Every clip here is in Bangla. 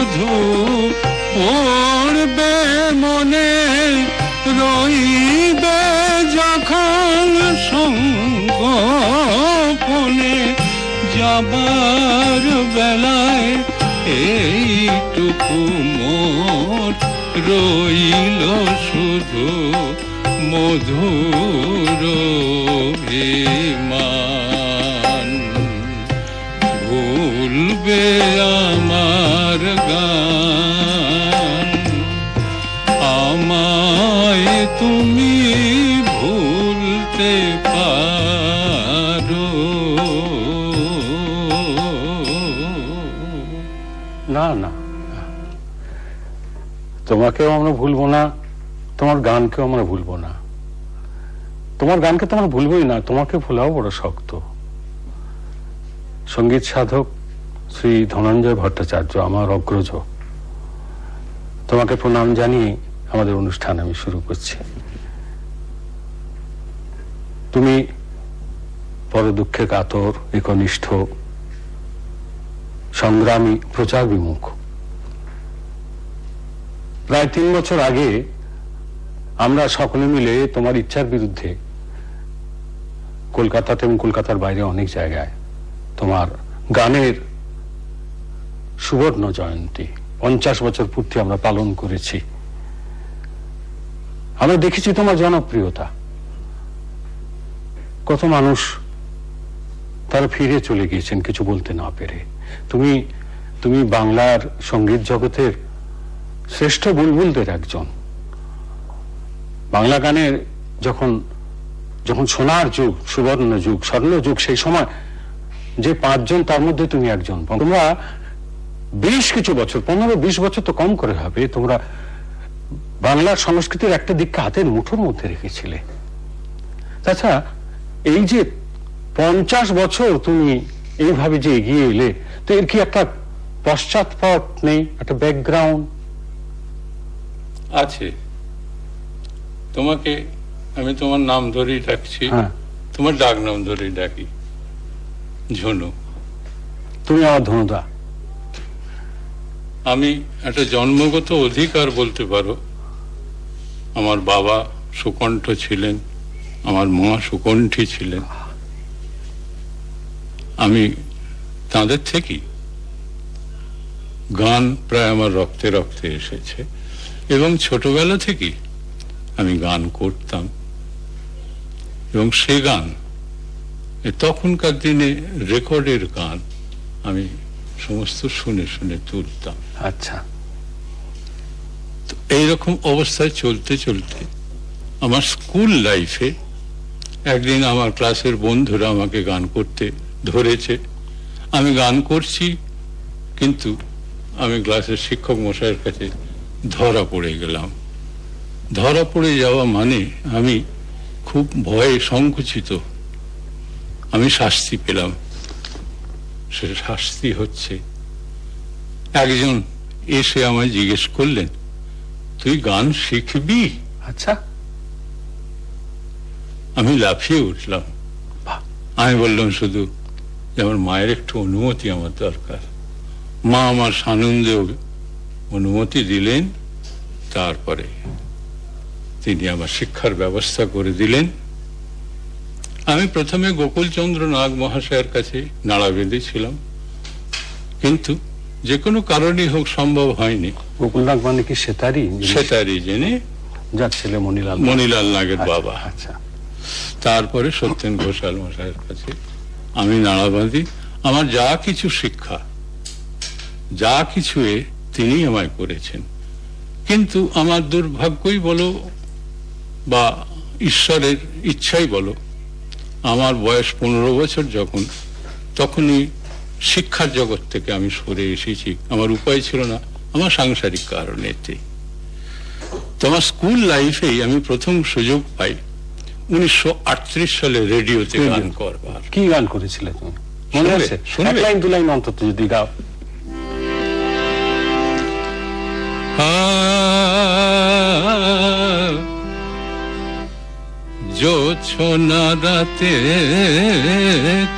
শুধু পড়বে মনে, রইবে যখন সঙ্গোপনে, যাবার বেলায় এইটুকু মোর রইল শুধু মধুর অভিমান। ভুলবে আমার গান, আমায় তুমি ভুলতে পারো না? না, তোমাকেও আমরা ভুলবো না, তোমার গানকেও আমরা ভুলবো না। তোমার গানকে তো আমরা ভুলবোই না, তোমাকে ভোলাও বড় শক্ত। সঙ্গীত সাধক শ্রী ধনঞ্জয় ভট্টাচার্য আমার অগ্রজ, তোমাকে প্রণাম জানিয়ে আমাদের অনুষ্ঠান আমি শুরু করছি। তুমি পরদুঃখে কাতর, একনিষ্ঠ, সংগ্রামী, প্রচার বিমুখ। প্রায় 3 বছর আগে আমরা সকলে মিলে তোমার ইচ্ছার বিরুদ্ধে কলকাতাতে এবং কলকাতার বাইরে অনেক জায়গায় তোমার গানের সুবর্ণ জয়ন্তী 50 বছর পূর্তি আমরা পালন করেছি। আমরা দেখেছি তোমার জনপ্রিয়তা, কত মানুষ তারা ফিরে চলে গিয়েছেন কিছু বলতে না পেরে। তুমি বাংলার সঙ্গীত জগতের শ্রেষ্ঠ বুলবুলদের একজন। বাংলা গানের যখন সোনার যুগ, সুবর্ণ যুগ, স্বর্ণ যুগ, সেই সময় যে 5 জন তার মধ্যে তুমি একজন। তোমরা বেশ কিছু বছর, 15-20 বছর তো কম করে হবে, তোমরা বাংলার সংস্কৃতির একটা দিককে হাতের মুঠোর মধ্যে রেখেছিলে। আচ্ছা, এই যে 50 বছর তুমি এইভাবে যে এগিয়ে এলে, তো এর কি একটা পশ্চাৎপট নেই, একটা ব্যাকগ্রাউন্ড আছে? তোমাকে আমি তোমার নাম ধরেই ডাকছি, তোমার ডাক নাম ধরেই ডাকি, ঝুনু। তুমি আমার ধনুদা। আমি একটা জন্মগত অধিকার বলতে পারো, আমার বাবা সুকণ্ঠ ছিলেন, আমার মা সুকণ্ঠী ছিলেন, আমি তাদের থেকেই গান প্রায় আমার রক্তে রক্তে এসেছে। এবং ছোটবেলা থেকেই আমি গান করতাম, এবং সে গান তখনকার দিনে রেকর্ডের গান আমি সমস্ত শুনে শুনে তুলতাম। আচ্ছা, তো এইরকম অবস্থায় চলতে চলতে আমার স্কুল লাইফে একদিন আমার ক্লাসের বন্ধুরা আমাকে গান করতে ধরেছে। আমি গান করছি, কিন্তু আমি ক্লাসের শিক্ষক মশাইয়ের কাছে ধরা পড়ে গেলাম। ধরা পড়ে যাওয়া মানে আমি খুব ভয়ে সংকুচিত, আমি শাস্তি পেলাম। সে শাস্তি হচ্ছে, একজন এসে আমায় জিজ্ঞেস করলেন, তুই গান শিখবি? আচ্ছা। আমি লাফিয়ে উঠলাম। আমি বললাম শুধু যে আমার মায়ের একটু অনুমতি আমার দরকার। মা আমার সানন্দে অনুমতি দিলেন, তারপরে তিনি আমার শিক্ষার ব্যবস্থা করে দিলেন। আমি প্রথমে গোকুলচন্দ্র নাগ মহাশয়ের কাছে নাড়া বেঁধেছিলাম, কিন্তু যে কোনো কারণেই হোক সম্ভব হয়নি। গোকুল নাগ মানে কি সেতারি? সেতারি জেনে যার ছেলে মণিলাল নাগের বাবা। আচ্ছা। তারপরে সত্যেন ঘোষাল মশাইয়ের কাছে আমি নাড়া বাঁধি। আমার যা কিছু শিক্ষা, যা কিছু তিনি আমায় করেছেন। কিন্তু আমার দুর্ভাগ্যই বলো বা ঈশ্বরের ইচ্ছাই বলো, আমার বয়স 15 বছর যখন, তখনই শিক্ষার জগৎ থেকে আমি সরে এসেছি। আমার উপায় ছিল না, আমার সাংসারিক কারণেতে। তোমার স্কুল লাইফেই আমি প্রথম সুযোগ পাই 1938 সালে রেডিওতে গান করবার। কি গান করেছিলে তুমি মনে আছে? এক লাইন দু লাইন অন্তত যদি গাও। জোছনা রাতে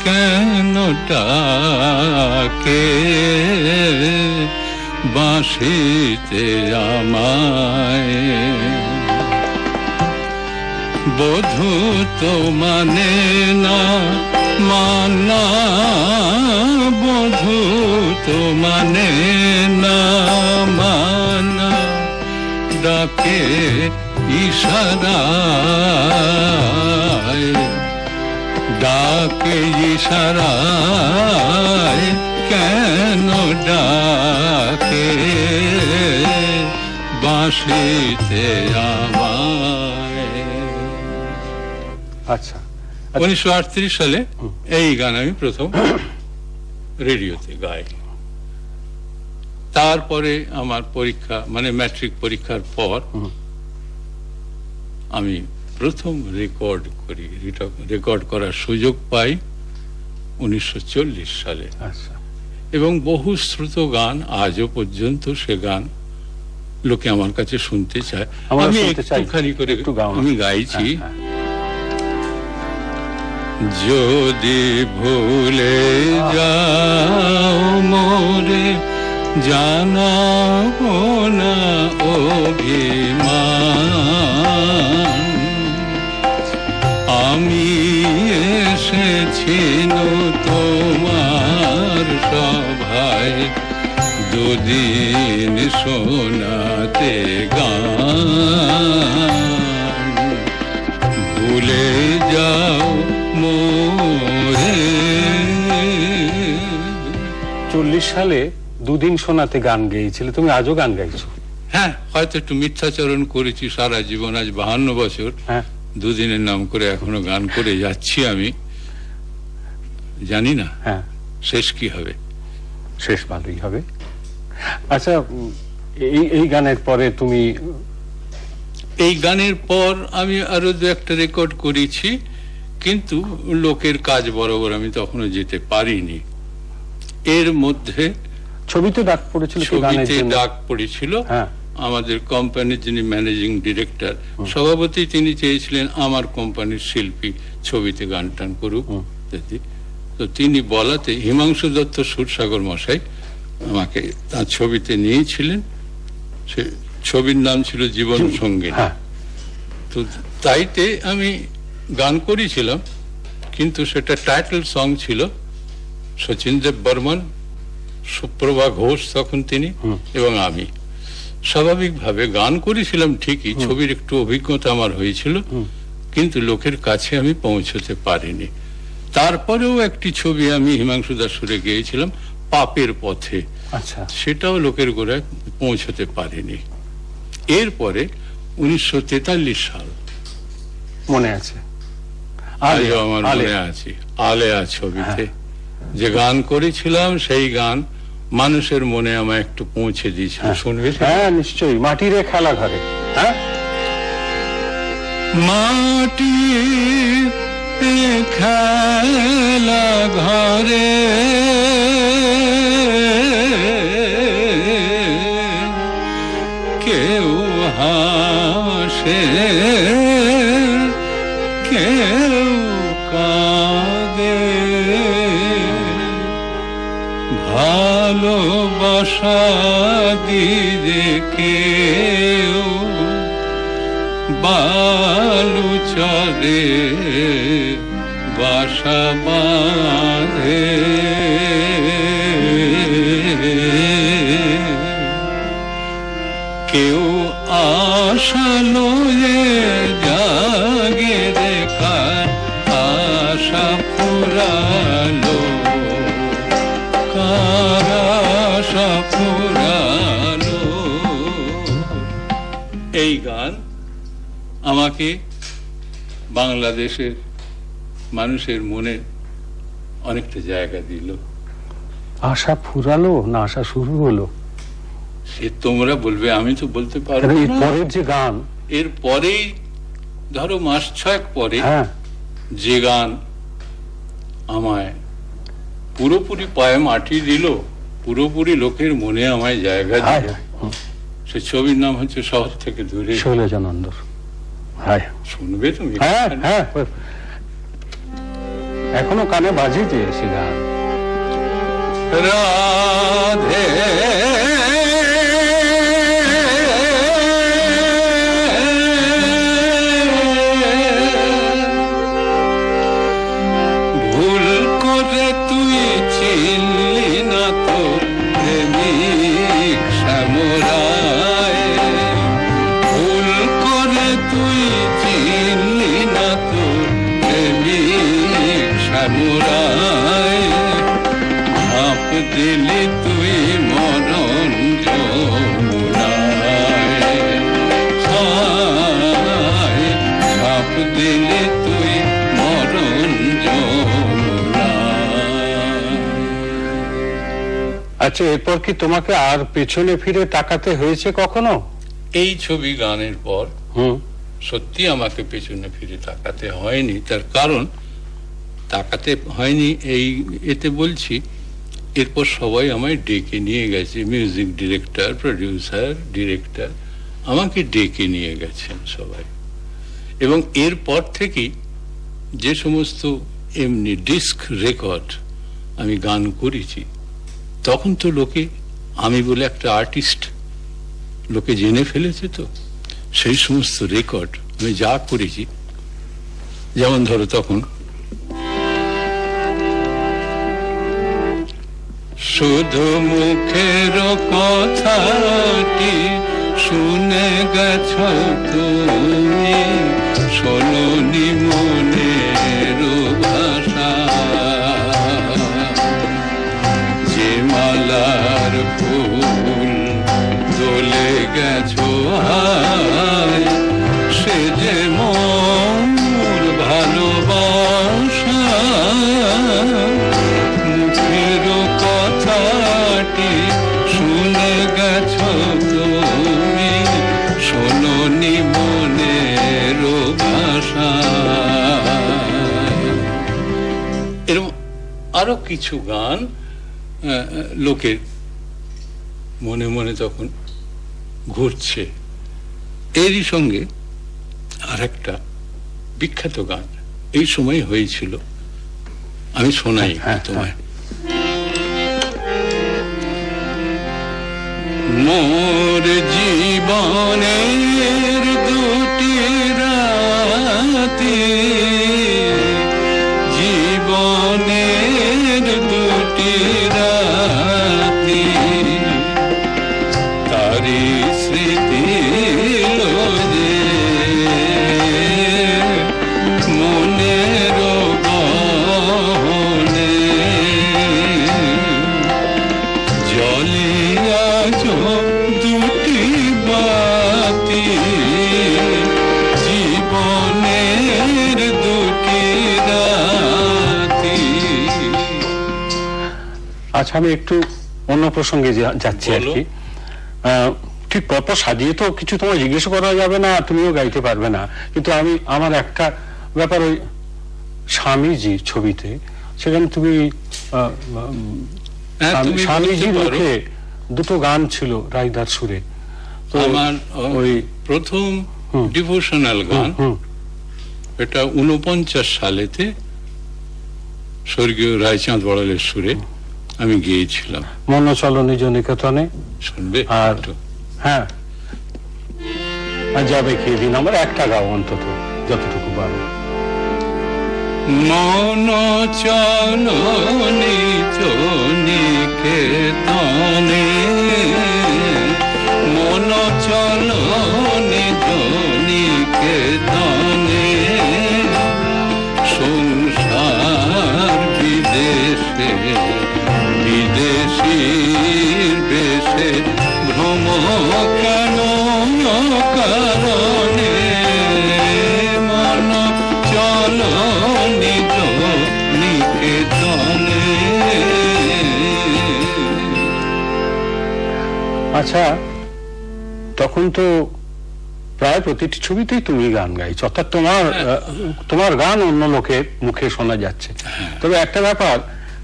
কেন ডাকে বাঁশিতে আমায়। বধূ তো মানে না মানা, বধূ তো মানে না মানা, ডাকে ইশারায়, ডাকে ইশারায়, কেন ডাকে বাঁশিতে আমায়। আচ্ছা, 1938 সালে এই গান আমি প্রথম রেডিওতে গাই। তারপরে আমার পরীক্ষা, মানে ম্যাট্রিক পরীক্ষার পর আমি প্রথম রেকর্ড করার সুযোগ পাই 1940 সালে। আচ্ছা, এবং বহু শ্রুত গান আজও পর্যন্ত সে গান লোকে আমার কাছে শুনতে চায়। আমি একটুখানি করে আমি গাইছি। যদি ভুলে যাও মোরে জানাবো না অভিমান, আমি এসেছি তোমার সভায় দুদিন শোনাতে গান, ভুলে যাও মোরে। 40 সালে দুদিন শোনাতে গান গেয়েছিলে, তুমি আজও গান গাইছো? হ্যাঁ, হয়তো একটু মিথ্যাচরণ করেছি সারা জীবন, আজ 52 বছর। হ্যাঁ, দুদিনের নাম করে এখনো গান করে যাচ্ছি আমি, জানি না হ্যাঁ শেষ কি হবে। শেষ ভালোই হবে। আচ্ছা, এই গানের পরে তুমি? এই গানের পর আমি আরো দু একটা রেকর্ড করেছি, কিন্তু লোকের কাজ বরাবর আমি তখনও যেতে পারিনি। এর মধ্যে ছবিতে ডাক পড়েছিল, ছবিতে ডাক পড়েছিল। আমাদের কোম্পানির যিনি ম্যানেজিং ডিরেক্টর, সভাপতি, তিনি চেয়েছিলেন আমার কোম্পানির শিল্পী ছবিতে গান টান করুক। তো তিনি বলাতে হিমাংশু দত্ত সুরসাগর মশাই আমাকে তার ছবিতে নিয়েছিলেন। সে ছবির নাম ছিল জীবন সঙ্গী। তো তাইতে আমি গান করেছিলাম, কিন্তু সেটা টাইটেল সং ছিল শচীন দেব বর্মন, সুপ্রভা ঘোষ তখন তিনি, এবং আমি। স্বাভাবিকভাবে গান করেছিলাম ঠিকই, ছবির একটু অভিজ্ঞতা আমার হয়েছিল, কিন্তু লোকের কাছে আমি পৌঁছতে পারিনি। তারপরেও একটি ছবি আমি হিমাংশু দাস সুরে গেয়েছিলাম, পাপের পথে। আচ্ছা, সেটাও লোকের গোড়ায় পৌঁছতে পারিনি। এরপরে 1943 সাল মনে আছে, আজও আমার মনে আছে, আলেয়া ছবিতে যে গান করেছিলাম, সেই গান মানুষের মনে আমায় একটু পৌঁছে দিয়েছিল। শুনবে? হ্যাঁ নিশ্চয়ই। মাটির খেলা ঘরে, হ্যাঁ, মাটির খেলা ঘরে কেউ হাসে কেউ কাঁদে, ভালোবাসা দিয়ে কেউ বালু চরে বাসা বাঁধে, কেউ আশা লয়ে জাগে দেখার আশা ফুরালো, কার আশা ফুরালো। এই গান আমাকে বাংলাদেশের মানুষের মনে অনেকটা জায়গা দিল। আশা ফুরালো না আশা শুরু হলো সে তোমরা বলবে, আমি তো বলতে পারবো না। পরের যে গান, এর পরেই ধরো মাস 6 পরে যে গান আমায় পুরোপুরি পায়ে মাটি দিল, পুরোপুরি লোকের মনে আমায় জায়গা দিল, সে ছবির নাম হচ্ছে শহর থেকে দূরে। শৈলজানন্দর। শুনবে তুমি? হ্যাঁ, এখনো কানে বাজে যে সে গান। রাধে আচ্ছা, এরপর কি তোমাকে আর পেছনে ফিরে তাকাতে হয়েছে কখনো? এই ছবি গানের পর সত্যি আমাকে পেছনে ফিরে তাকাতে হয়নি। তার কারণ তাকাতে হয়নি এই এতে বলছি, এরপর সবাই আমায় ডেকে নিয়ে গেছে, মিউজিক ডিরেক্টর, প্রডিউসার, ডিরেক্টর আমাকে ডেকে নিয়ে গেছেন সবাই। এবং এরপর থেকেই যে সমস্ত এমনি ডিস্ক রেকর্ড আমি গান করেছি, তখন তো লোকে আমি বলে একটা আর্টিস্ট লোকে জেনে ফেলেছে। তো সেই সমস্ত রেকর্ড আমি যা করেছি, যেমন ধরো তখন শুধু মুখের কথাটি শুনে গেছ তুমি, শোনোনি মনের ভাষা, যে মালার ফুল দোলে গেছ আয়, সে যে মোর ভালোবাসা। মুখের কথাটি শুনে গেছ তুমি, শোনোনি মনের ভাষা। এরকম আরো কিছু গান লোকের মনে মনে তখন ঘুরছে। এরই সঙ্গে আর একটা বিখ্যাত গান এই সময় হয়েছিল, আমি শোনাই তোমায়। মোর জীবনের দুটি রাতি, জীবনের দুটি রাতি, তারি স্মৃতি লোজে মনের গহনে, জলিয়া দুটি বাতি, জীবনের দুটি রাতি। আচ্ছা, আমি একটু অন্য প্রসঙ্গে যাচ্ছি আর কি। ঠিক গল্প সাজিয়ে তো কিছু তোমায় জিজ্ঞেস করা যাবে না, তুমিও গাইতে পারবে না, কিন্তু আমি আমার একটা ব্যাপার, ওই স্বামীজি ছবিতে, সেখানে তুমি স্বামীজির মুখে দুটো গান ছিল রাইদার সুরে। তো আমার ওই প্রথম ডিভোশনাল গান, এটা 49 সালেতে স্বর্গীয় রায়চাঁদ বড়ালের সুরে আমি গিয়েছিলাম। মন চলো নিজ নিকেতনে শুনবে? আর হ্যাঁ, যাবে কি দিন, আমার একটা গাও অন্তত যতটুকু পারো। মন চলো নিজ নিকেতনে, মন চলো নিজ নিকেতনে, সংসার বিদেশে বিদেশীর বেশে ভ্রম কেন কারণে, মন চলো নিজ নিকেতনে। আচ্ছা, তখন তো প্রায় প্রতিটি ছবিতেই তুমি গান গাইছো, অর্থাৎ তোমার গান অন্য লোকের মুখে শোনা যাচ্ছে। তবে একটা ব্যাপার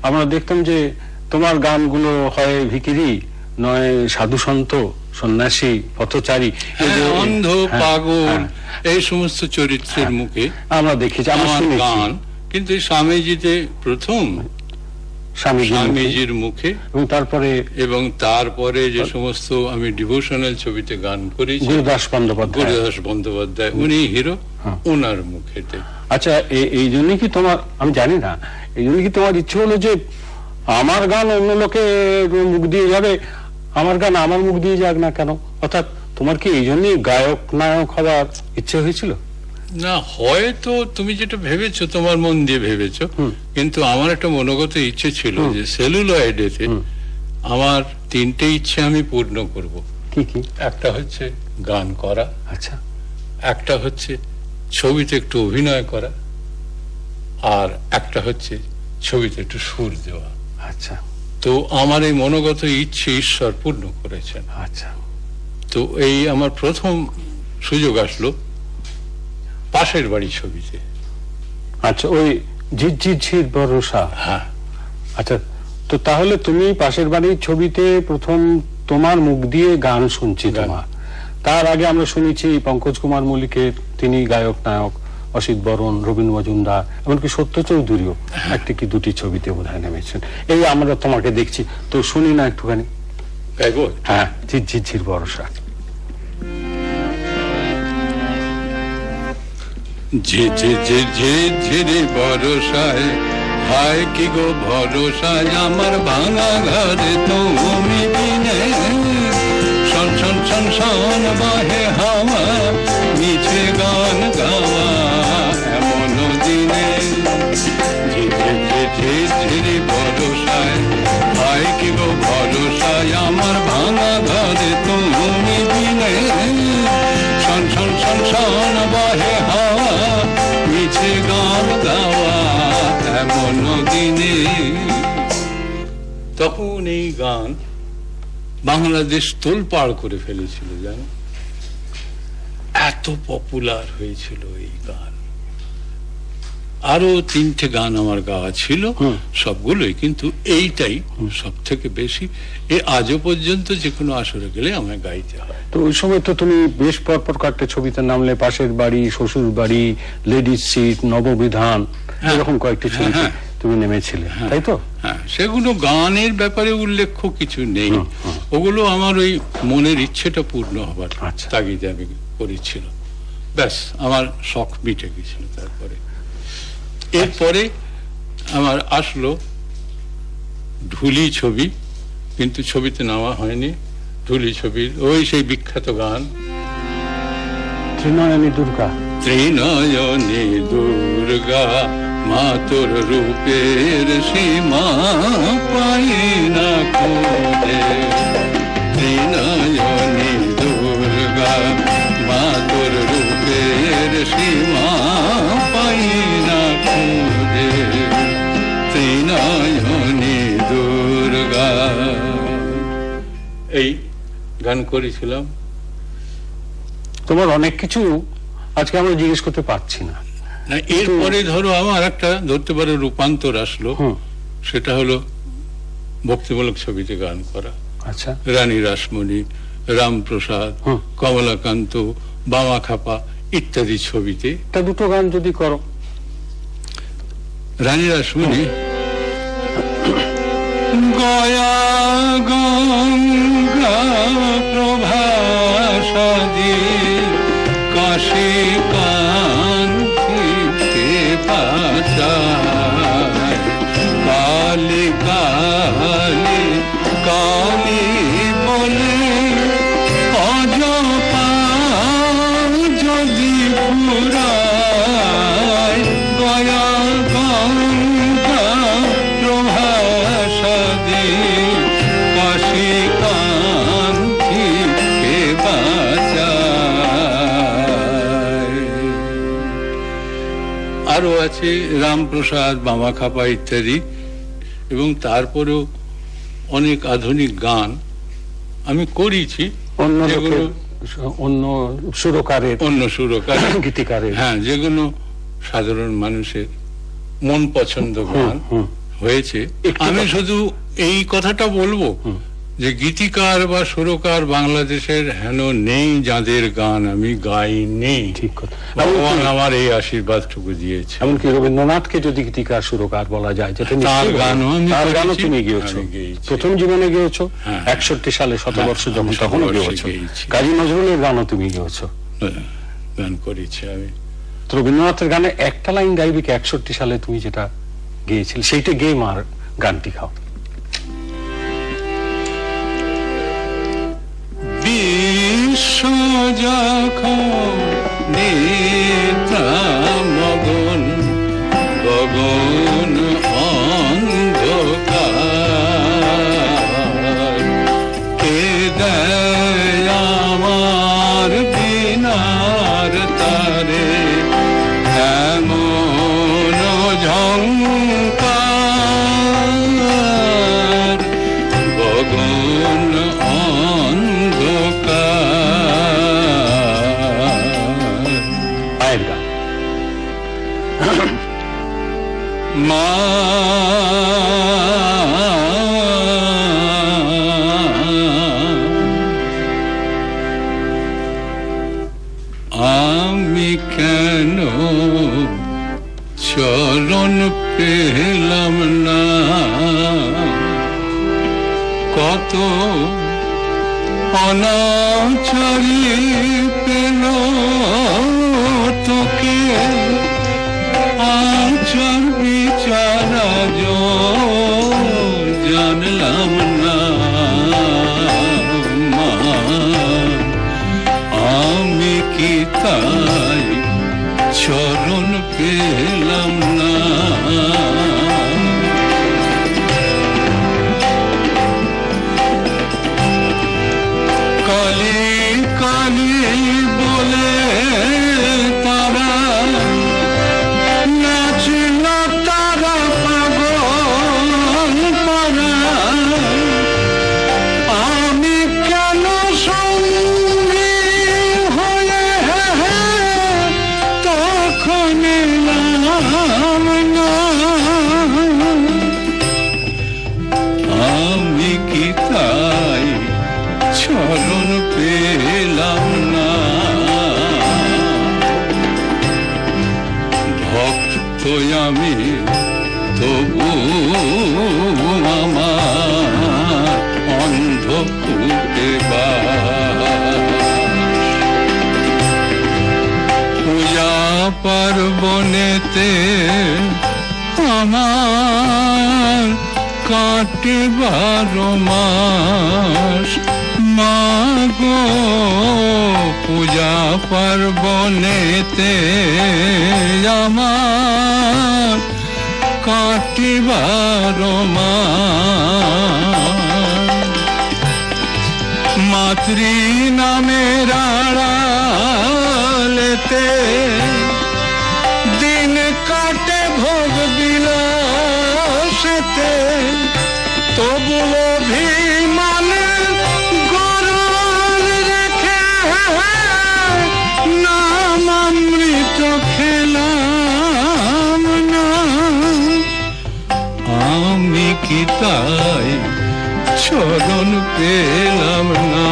আমরা দেখতাম যে তোমার গানগুলো হয় ভিখিরি, নয় সাধু সন্ত, সন্ন্যাসী, পথচারী, অন্ধ, পাগল, এই সমস্ত চরিত্রের মুখে আমরা দেখেছি, আমরা গান। কিন্তু স্বামীজিতে প্রথম স্বামীজির মুখে, এবং তারপরে যে সমস্ত আমি ডিভোশনাল ছবিতে গান করেছি, গুরুদাস বন্দ্যোপাধ্যায় উনি হিরো, ওনার মুখেতে। আচ্ছা, এই জন্য কি তোমার, আমি জানি না, এই জন্য কি তোমার ইচ্ছে হলো যে আমার গান অন্য লোকে মুখ দিয়ে যাবে, আমার গান আমার মুখ দিয়ে যাক না কেন? অর্থাৎ তোমার কি এই জন্যই গায়ক নায়ক হওয়ার ইচ্ছে হয়েছিল? না, হয়তো তুমি যেটা ভেবেছো তোমার মন দিয়ে ভেবেছো, কিন্তু আমার একটা মনোগত ইচ্ছে ছিল যে সেলুলয়েডেতে আমার 3টে ইচ্ছে আমি পূর্ণ করব। কি কি? একটা হচ্ছে গান করা, আচ্ছা, একটা হচ্ছে ছবিতে একটু অভিনয় করা, আর একটা হচ্ছে ছবিতে একটু সুর দেওয়া। আচ্ছা, তো আমার এই মনোগত ইচ্ছে ঈশ্বর পূর্ণ করেছেন। আচ্ছা, তো এই আমার প্রথম সুযোগ আসলো পাশের বাড়ি ছবিতে। আচ্ছা, ওই ঝির ভরসা। হ্যাঁ। আচ্ছা, তো তাহলে তুমি পাশের বাড়ির ছবিতে প্রথম তোমার মুখ দিয়ে গান শুনছি তোমার। তার আগে আমরা শুনেছি পঙ্কজ কুমার মল্লিকের, তিনি গায়ক নায়ক, অসিত বরণ, রবীন্দ্র মজুমদার, এমনকি সত্য চৌধুরীও একটি কি দুটি ছবিতে বোধহয় নেমেছেন। এই আমরা তোমাকে দেখছি, তো শুনি না একটুখানি? গাইবো? হ্যাঁ, ঝির ভরসা। ঝিরে ভরসায়, হায় কি গো ভরসায় আমার ভাঙা ঘরে তুমি বিনে, শন শন শন শন বাহে হাওয়া, মিছে গান গাওয়া এমন দিনে। ঝিরে ভরসায়, হায় কি গো ভরসায় আমার ভাঙা ঘরে তুমি বিনে, শন শন শন শন বাহে হাওয়া, মিছে গান গাওয়া এমন দিনে। তখন এই গান বাংলাদেশ তোলপাড় করে ফেলেছিল, জানো, এত পপুলার হয়েছিল এই গান। আরো 3টে গান আমার গাওয়া ছিল, সবগুলোই, কিন্তু এইটাই সব থেকে বেশি। আজও পর্যন্ত যে কোনো আসরে গেলে আমায় গাইতে হয়। তো ওই সময় তো তুমি বেশ পরপর কয়েকটা ছবিতে নামলে, পাশের বাড়ি, শ্বশুর বাড়ি, লেডিস সিট, নববিধান, এরকম কয়েকটি ছবিতে তুমি নেমেছিলে, তাই তো? হ্যাঁ, সেগুলো গানের ব্যাপারে উল্লেখ্য কিছু নেই, ওগুলো আমার ওই মনের ইচ্ছেটা পূর্ণ হবার তাগিদে আমি করেছিল, ব্যাস, আমার শখ মিটে গেছিল। তারপরে এরপরে আমার আসলো ঢুলি ছবি, কিন্তু ছবিতে নেওয়া হয়নি। ঢুলি ছবির ওই সেই বিখ্যাত গান, ত্রিনয়নী দুর্গা, ত্রিনয়নী দুর্গা মা তোর রূপের সীমা পাই না খুঁজে, ত্রিনয়নী দুর্গা মা তোর রূপের সীমা পাই না খুঁজে, ত্রিনয়নী দুর্গা। এই গান করেছিলাম। তোমার অনেক কিছু আজকে আমরা জিজ্ঞেস করতে পারছি না। এরপরে ধরো আমার একটা ধরতে পারো রূপান্তর আসলো, সেটা হলো ভক্তিমূলক ছবিতে গান করা। আচ্ছা, রানী রাসমণি, রামপ্রসাদ, কমলাকান্ত, বামা খাপা ইত্যাদি ছবিতে। তা দুটো গান যদি করো। রানী রাসমণি, গয়া গঙ্গা প্রভাসাদি কাশী কান্তি পাচায়, কালী কালী কালী বলে অজপা যদি পুরায়, গয়া গঙ্গা প্রভাসাদি কাশী কান্তি বাঁচায়। আরো আছে রামপ্রসাদ, বামা খাপা ইত্যাদি। এবং তারপরেও অনেক আধুনিক গান আমি করেছি, অন্য সুরকারের, গীতিকারের, হ্যাঁ, যেগুলো সাধারণ মানুষের মন পছন্দ গান হয়েছে। আমি শুধু এই কথাটা বলবো যে গীতিকার বা সুরকার বাংলাদেশের হেন নেই যাদের গান আমি গাইনি। ঠিক কথা, ভগবান আমার এই আশীর্বাদটুকু দিয়েছে। এমনকি রবীন্দ্রনাথকে যদি গীতিকার সুরকার বলা যায়, যেটা তার গানও তুমি গিয়েছো, প্রথম জীবনে গিয়েছো 61 সালে শতবর্ষ যখন, তখনও গিয়েছো। কাজী নজরুলের গানও তুমি গিয়েছো, গান করেছি আমি। রবীন্দ্রনাথের গানে একটা লাইন গাইবে কি 61 সালে তুমি যেটা গিয়েছিলে, সেইটা গেয়ে মার গানটি খাও। বিশ্ব যখন মগন গগন অন্ধকার, কে দেয় আমার বিনার তারে এমন ঝংকার, মা আমি কেন চরণ পেলাম না, কত অনাচারী পেল তোকে আচার বিচার জানলাম না। মা আমি কি তাই চরণ পেলাম না? কালি কালি বলে তারা নাচল, তারা পাগল পারা। আমি কেন সঙ্গী হয়ে তখন এলাম না? আমি কি তাই চরণ পেলাম না? ভক্ত আমি তবু আমার অন্ধকূপে পূজা পার্বণেতে আমার কাটে 12 মাস। মাগো পূজা পার্বণেতে আমার কাটে 12 মাস। মাতৃ নামের আড়ালেতে দিন কাটে ভোগ বিলাসেতে। তবু অভিমান গরল রেখে নামামৃত খেলাম না। আমি কি তাই চরণ পেলাম না?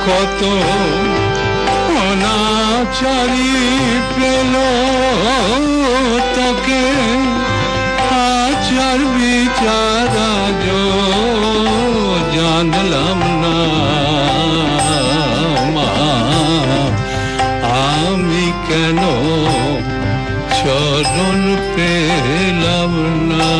কত অনাচারী পেল তোকে আচার বিচার জানলাম না। মা আমি কেন চরণ পেলাম না?